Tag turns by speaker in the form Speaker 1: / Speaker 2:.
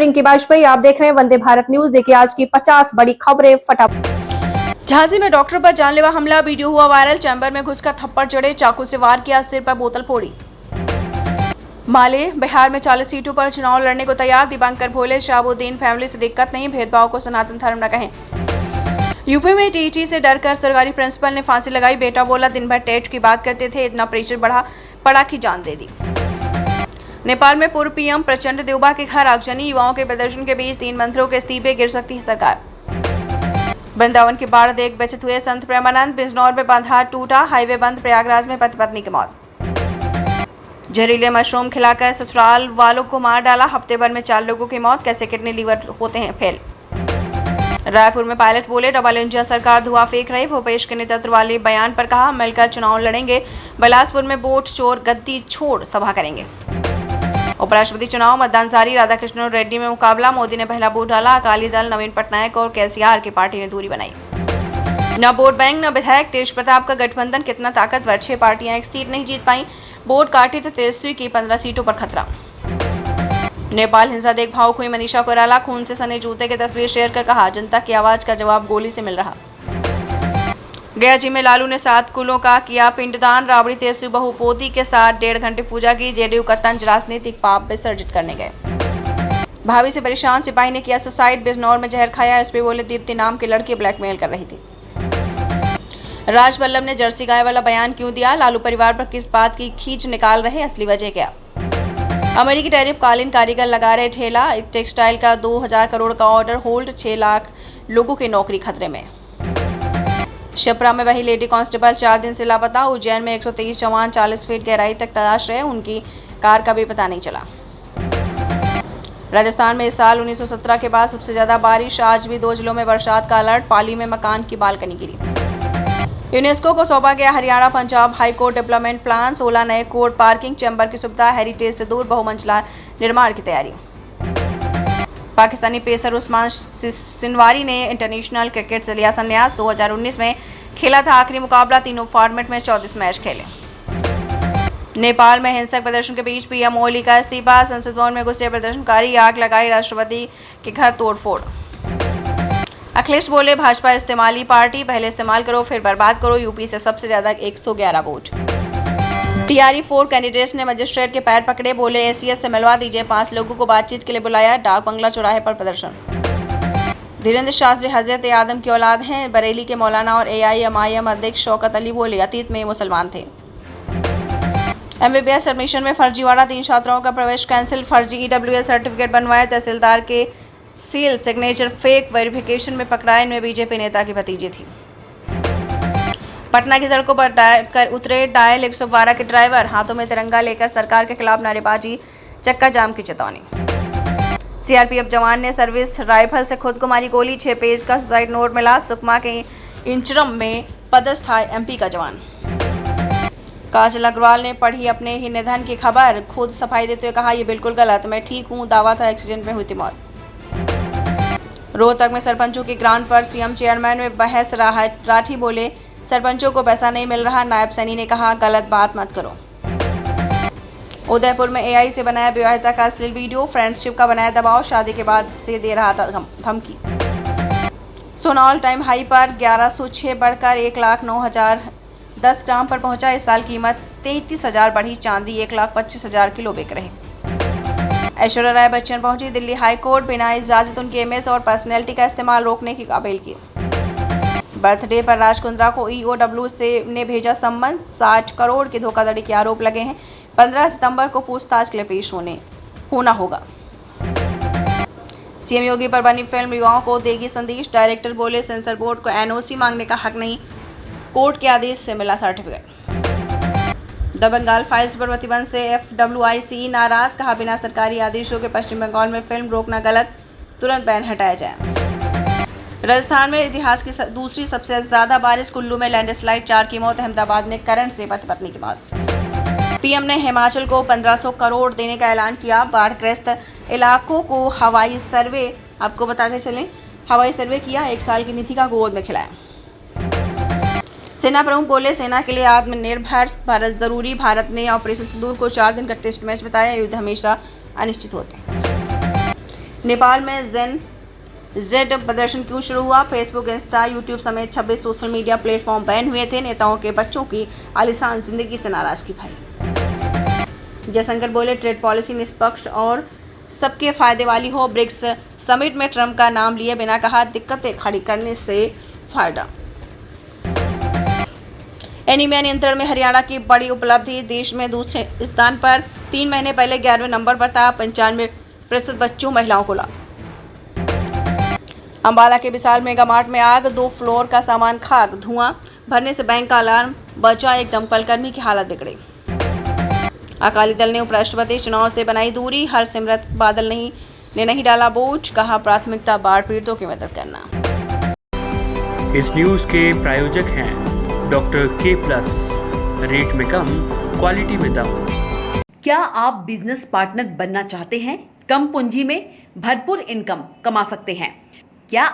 Speaker 1: पिंकी वाजपेयी। आप देख रहे हैं वंदे भारत न्यूज। देखिए आज की 50 बड़ी खबरें फटाफट।
Speaker 2: झांसी में डॉक्टर पर जानलेवा हमला, वीडियो हुआ वायरल। चैम्बर में घुसकर थप्पड़ जड़े, चाकू से वार किया, सिर पर बोतल फोड़ी। माले बिहार में 40 सीटों पर चुनाव लड़ने को तैयार। दीपांकर भोले, शहाबुद्दीन फैमिली से दिक्कत नहीं, भेदभाव को सनातन धर्म न कहें। यूपी में टीईटी से डरकर सरकारी प्रिंसिपल ने फांसी लगाई। बेटा बोला दिन भर टेट की बात करते थे, इतना प्रेशर पड़ा कि जान दे दी। नेपाल में पूर्व पीएम प्रचंड देवबा के घर आगजनी, युवाओं के प्रदर्शन के बीच 3 मंत्रियों के इस्तीफे, गिर सकती है सरकार। वृंदावन के बाढ़ देख बेचैन हुए संत प्रेमानंद, बिजनौर में बांधा टूटा, हाईवे बंद, प्रयागराज में पति पत्नी की मौत। जहरीले मशरूम खिलाकर ससुराल वालों को मार डाला, हफ्ते भर में 4 लोगों की मौत, कैसे किडनी लीवर होते हैं फेल। रायपुर में पायलट बोले डबल इंजन सरकार धुआं फेंक रही, भूपेश के नेतृत्व वाले बयान पर कहा मिलकर चुनाव लड़ेंगे। बिलासपुर में वोट चोर गद्दी छोड़ सभा करेंगे। उपराष्ट्रपति चुनाव मतदान जारी, राधाकृष्ण रेड्डी में मुकाबला, मोदी ने पहला वोट डाला। अकाली दल, नवीन पटनायक और केसीआर की पार्टी ने दूरी बनाई। न वोट बैंक न विधायक, तेज प्रताप का गठबंधन कितना ताकतवर, 6 पार्टियां 1 सीट नहीं जीत पाई। वोट काटे तो तेजस्वी की 15 सीटों पर खतरा। नेपाल हिंसा देख भावुक हुई मनीषा कोइराला, खून से सने जूते की तस्वीर शेयर कर कहा जनता की आवाज का जवाब गोली से मिल रहा। गया जी में लालू ने 7 कुलों का किया पिंडदान, राबड़ी तेजस्वी बहु पोती के साथ 1.5 घंटे पूजा की। जेडीयू का तंज राजनीतिक पाप विसर्जित करने गए। भाभी से परेशान सिपाही ने किया सुसाइड, बिजनौर में जहर खाया। एसपी बोले दीप्ति नाम की लड़की ब्लैकमेल कर रही थी। राज बल्लभ ने जर्सी गाय वाला बयान क्यों दिया, लालू परिवार पर किस बात की खींच निकाल रहे, असली वजह क्या। अमेरिकी टैरिफ कालीन कारीगर लगा रहे ठेला, एक टेक्सटाइल का 2000 करोड़ का ऑर्डर होल्ड, 6 लाख लोगों की नौकरी खतरे में। शिप्रा में वही लेडी कांस्टेबल 4 दिन से लापता। उज्जैन में 123 जवान 40 फीट गहराई तक तलाश रहे, उनकी कार का भी पता नहीं चला। राजस्थान में इस साल 1917 के बाद सबसे ज्यादा बारिश, आज भी 2 जिलों में बरसात का अलर्ट। पाली में मकान की बालकनी गिरी। यूनेस्को को सौंपा गया Haryana Punjab high court development plan, 16 नए कोर्ट, पार्किंग, चैम्बर की सुविधा, हेरिटेज से दूर बहुमंजिला निर्माण की तैयारी। पाकिस्तानी पेसर उस्मान सिनवारी ने इंटरनेशनल क्रिकेट से लिया संन्यास। 2019 में खेला था आखिरी मुकाबला, तीनों फॉर्मेट में 34 मैच खेले। नेपाल में हिंसक प्रदर्शन के बीच पीएम ओली का इस्तीफा, संसद भवन में घुसे प्रदर्शनकारी, आग लगाई, राष्ट्रपति के घर तोड़फोड़। अखिलेश बोले भाजपा इस्तेमाली पार्टी, पहले इस्तेमाल करो फिर बर्बाद करो। यूपी से सबसे ज्यादा 111 वोट। टीआरई 4 कैंडिडेट्स ने मजिस्ट्रेट के पैर पकड़े, बोले एसीएस से मिलवा दीजिए। 5 लोगों को बातचीत के लिए बुलाया, डाक बंगला चौराहे पर प्रदर्शन। धीरेन्द्र शास्त्री हजरत आदम की औलाद हैं, बरेली के मौलाना और एआईएमआईएम अध्यक्ष शौकत अली बोले अतीत में मुसलमान थे। एमबीबीएस एडमिशन में फर्जीवाड़ा, 3 छात्राओं का प्रवेश कैंसिल, फर्जी ईडब्ल्यूएस सर्टिफिकेट बनवाए, तहसीलदार के सील सिग्नेचर फेक, वेरिफिकेशन में पकड़ाए, इनमें बीजेपी नेता की भतीजी थी। पटना की सड़कों पर उतरे डायल 112 के ड्राइवर, हाथों में तिरंगा लेकर सरकार के खिलाफ नारेबाजी, चक्का जाम की चेतावनी। सीआरपीएफ जवान ने सर्विस राइफल से खुद को मारी गोली, 6 पेज का सुसाइड नोट मिला। सुकमा के इंचरम में पदस्थ था एमपी का जवान। काजल अग्रवाल ने पढ़ी अपने ही निधन की खबर, खुद सफाई देते हुए कहा यह बिल्कुल गलत, मैं ठीक हूँ, दावा था एक्सीडेंट में हुई थी मौत। रोहतक में सरपंचों की ग्रांट पर सीएम चेयरमैन में बहस, राठी बोले सरपंचों को पैसा नहीं मिल रहा, नायब सैनी ने कहा गलत बात मत करो। उदयपुर में एआई से बनाया विवाहिता का अश्लील वीडियो, फ्रेंडशिप का बनाया दबाव, शादी के बाद से दे रहा था धमकी। सोना ऑल टाइम हाई पर 1106 बढ़कर 1,09,000 10 ग्राम पर पहुंचा। इस साल कीमत 33,000 बढ़ी, चांदी 1,25,000 किलो बिक रही। ऐश्वर्या राय बच्चन पहुंची दिल्ली हाई कोर्ट, बिना इजाजत उनके इमेज और पर्सनैलिटी का इस्तेमाल रोकने की अपील की। बर्थडे पर राज कुंद्रा को ईओडब्ल्यू से ने भेजा सम्मन, 60 करोड़ की धोखाधड़ी के आरोप लगे हैं। 15 सितंबर को पूछताछ के लिए पेश होना होगा। सीएम योगी पर बनी फिल्म युवाओं को देगी संदेश, डायरेक्टर बोले सेंसर बोर्ड को एनओसी मांगने का हक नहीं, कोर्ट के आदेश से मिला सर्टिफिकेट। द बंगाल फाइल्स पर प्रतिबंध से एफडब्ल्यूआईसी नाराज, कहा बिना सरकारी आदेशों के पश्चिम बंगाल में फिल्म रोकना गलत, तुरंत बैन हटाया जाए। राजस्थान में इतिहास की दूसरी सबसे ज्यादा बारिश, कुल्लू में लैंडस्लाइड, 4 की मौत, अहमदाबाद में करंट से पति पत्नी की मौत। पीएम ने हिमाचल को 1500 करोड़ देने का ऐलान किया। बाढ़ग्रस्त इलाकों को हवाई सर्वे, आपको बताते चलें हवाई सर्वे किया, 1 साल की निधि का गोद में खिलाया। सेना प्रमुख बोले सेना के लिए आत्मनिर्भर भारत जरूरी, भारत ने ऑपरेशन सिंदूर को 4 दिन का टेस्ट मैच बताया, युद्ध हमेशा अनिश्चित होते हैं। नेपाल में जेन जेड प्रदर्शन क्यों शुरू हुआ? फेसबुक, इंस्टा, यूट्यूब समेत 26 सोशल मीडिया प्लेटफॉर्म बैन हुए थे। नेताओं के बच्चों की आलीशान जिंदगी से नाराजगी भरी। जयशंकर बोले, ट्रेड पॉलिसी निष्पक्ष और सबके फायदे वाली हो। ब्रिक्स समिट में ट्रंप का नाम लिए बिना कहा, दिक्कतें खड़ी करने से फायदा। एनीमिया नियंत्रण में हरियाणा की बड़ी उपलब्धि। देश में दूसरे स्थान पर 3 महीने पहले 11वें नंबर पर था। 95% बच्चों महिलाओं को लाभ। अंबाला के विशाल मेगा मार्ट में आग, 2 फ्लोर का सामान खाक, धुआं भरने से बैंक का अलार्म बजा, एक दमकल कर्मी की हालत बिगड़ी। अकाली दल ने उपराष्ट्रपति चुनाव से बनाई दूरी। हरसिमरत बादल ने नहीं डाला बोझ, कहा प्राथमिकता बाढ़ पीड़ितों की मदद करना।
Speaker 3: इस न्यूज के प्रायोजक हैं डॉक्टर के प्लस, रेट में कम, क्वालिटी में दम।
Speaker 4: क्या आप बिजनेस पार्टनर बनना चाहते हैं? कम पूंजी में भरपूर इनकम कमा सकते हैं?